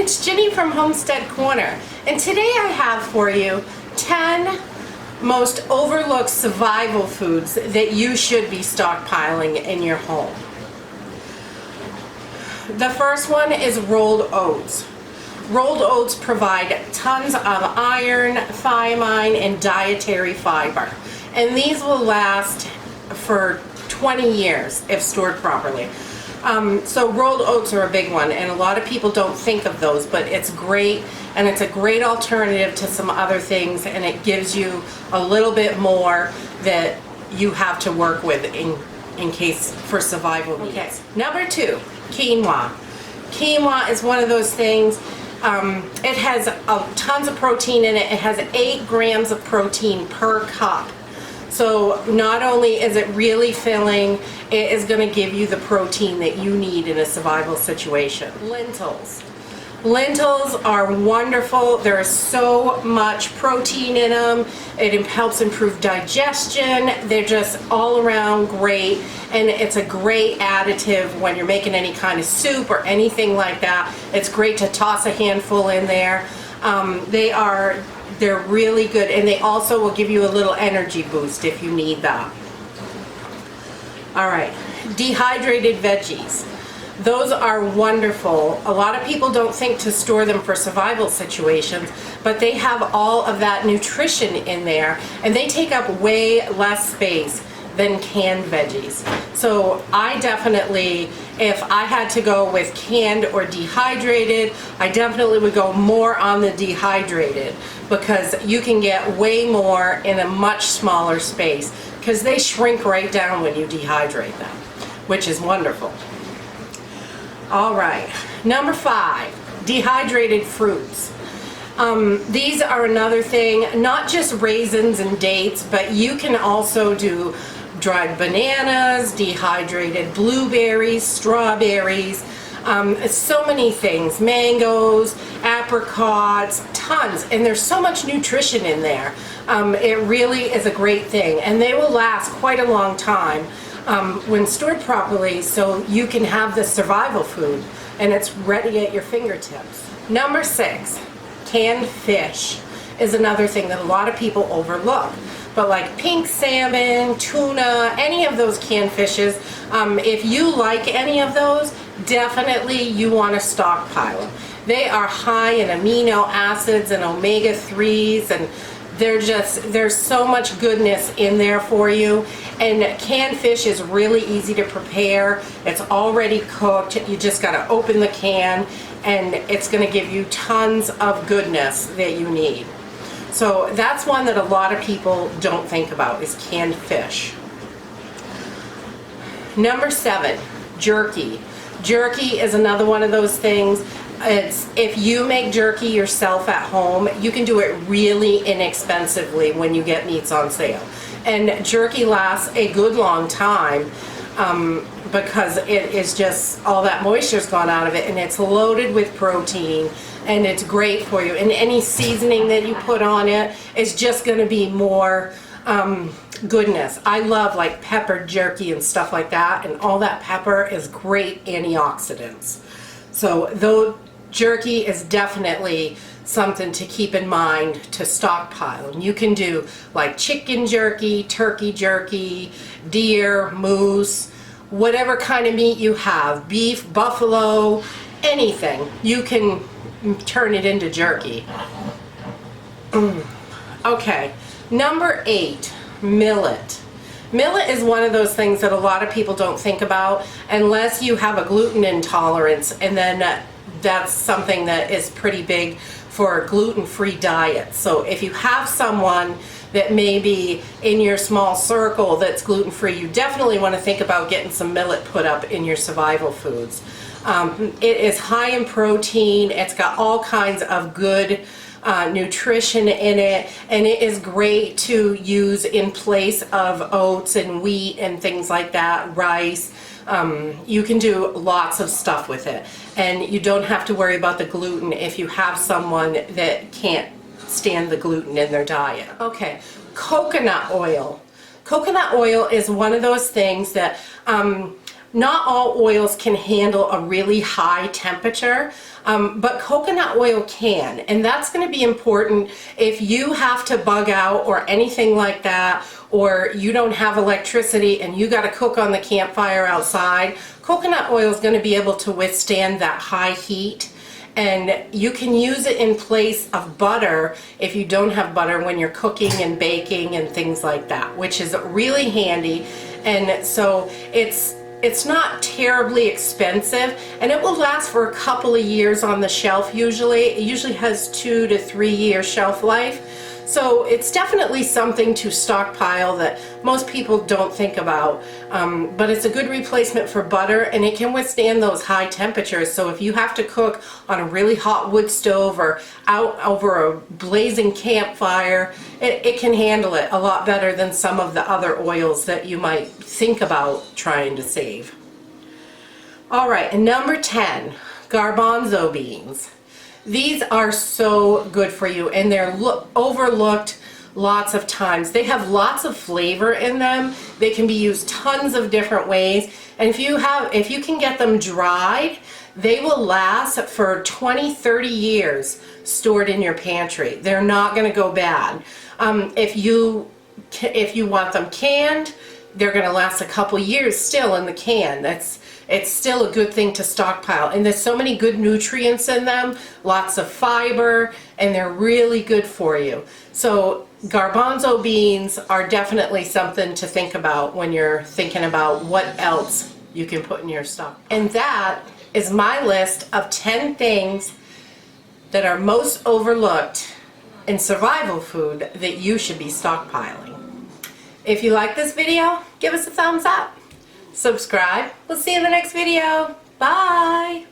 it's Ginny from Homestead Corner, and today I have for you 10 most overlooked survival foods that you should be stockpiling in your home. The first one is rolled oats. Rolled oats provide tons of iron, thiamine, and dietary fiber, and these will last for 20 years if stored properly. So rolled oats are a big one, and a lot of people don't think of those, but it's great, and it's a great alternative to some other things, and it gives you a little bit more that you have to work with in case for survival needs. Okay. Number 2, quinoa. Quinoa is one of those things. It has tons of protein in it. It has 8 grams of protein per cup. So not only is it really filling, it is going to give you the protein that you need in a survival situation. Lentils. Lentils are wonderful. There is so much protein in them. It helps improve digestion. They're just all around great, and it's a great additive when you're making any kind of soup or anything like that. It's great to toss a handful in there. They're really good, and they also will give you a little energy boost if you need that. All right, dehydrated veggies. Those are wonderful. A lot of people don't think to store them for survival situations, but they have all of that nutrition in there, and they take up way less space than canned veggies. So I definitely, if I had to go with canned or dehydrated, I definitely would go more on the dehydrated, because you can get way more in a much smaller space, because they shrink right down when you dehydrate them, which is wonderful. All right, number 5, dehydrated fruits. These are another thing, not just raisins and dates, but you can also do dried bananas, dehydrated blueberries, strawberries, so many things, mangoes, apricots, tons, and there's so much nutrition in there. It really is a great thing, and they will last quite a long time when stored properly, so you can have the survival food, and it's ready at your fingertips. Number 6, canned fish is another thing that a lot of people overlook. But like pink salmon, tuna, any of those canned fishes, if you like any of those, definitely you want to stockpile them. They are high in amino acids and omega-3s, and there's so much goodness in there for you. And canned fish is really easy to prepare. It's already cooked. You just got to open the can, and it's going to give you tons of goodness that you need. So that's one that a lot of people don't think about, is canned fish. Number 7, jerky. Jerky is another one of those things. If you make jerky yourself at home, you can do it really inexpensively when you get meats on sale. And jerky lasts a good long time because it is just, all that moisture's gone out of it, and it's loaded with protein, and it's great for you. And any seasoning that you put on it is just going to be more goodness. I love like pepper jerky and stuff like that, and all that pepper is great antioxidants. So though jerky is definitely something to keep in mind to stockpile. And you can do like chicken jerky, turkey jerky, deer, moose, whatever kind of meat you have, beef, buffalo, anything, you can turn it into jerky. Okay, number 8, millet. Millet is one of those things that a lot of people don't think about unless you have a gluten intolerance, and then that's something that is pretty big for gluten-free diets. So if you have someone that may be in your small circle that's gluten-free, you definitely want to think about getting some millet put up in your survival foods. It is high in protein. It's got all kinds of good nutrition in it, and it is great to use in place of oats and wheat and things like that, rice. You can do lots of stuff with it, and you don't have to worry about the gluten if you have someone that can't stand the gluten in their diet. Okay, coconut oil. Coconut oil is one of those things that not all oils can handle a really high temperature, but coconut oil can, and that's going to be important if you have to bug out or anything like that, or you don't have electricity and you got to cook on the campfire outside. Coconut oil is going to be able to withstand that high heat, and you can use it in place of butter if you don't have butter when you're cooking and baking and things like that, which is really handy. And so it's not terribly expensive, and it will last for a couple of years on the shelf usually. It usually has 2 to 3 year shelf life. So it's definitely something to stockpile that most people don't think about, but it's a good replacement for butter, and it can withstand those high temperatures. So if you have to cook on a really hot wood stove or out over a blazing campfire, it can handle it a lot better than some of the other oils that you might think about trying to save. All right, and number 10, garbanzo beans. These are so good for you, and they're overlooked lots of times. They have lots of flavor in them. They can be used tons of different ways, and if you can get them dried, they will last for 20-30 years stored in your pantry. They're not going to go bad. If you want them canned, they're going to last a couple years still in the can. It's still a good thing to stockpile, and there's so many good nutrients in them, lots of fiber, and they're really good for you. So garbanzo beans are definitely something to think about when you're thinking about what else you can put in your stock. And that is my list of 10 things that are most overlooked in survival food that you should be stockpiling. If you like this video, give us a thumbs up. Subscribe. We'll see you in the next video. Bye.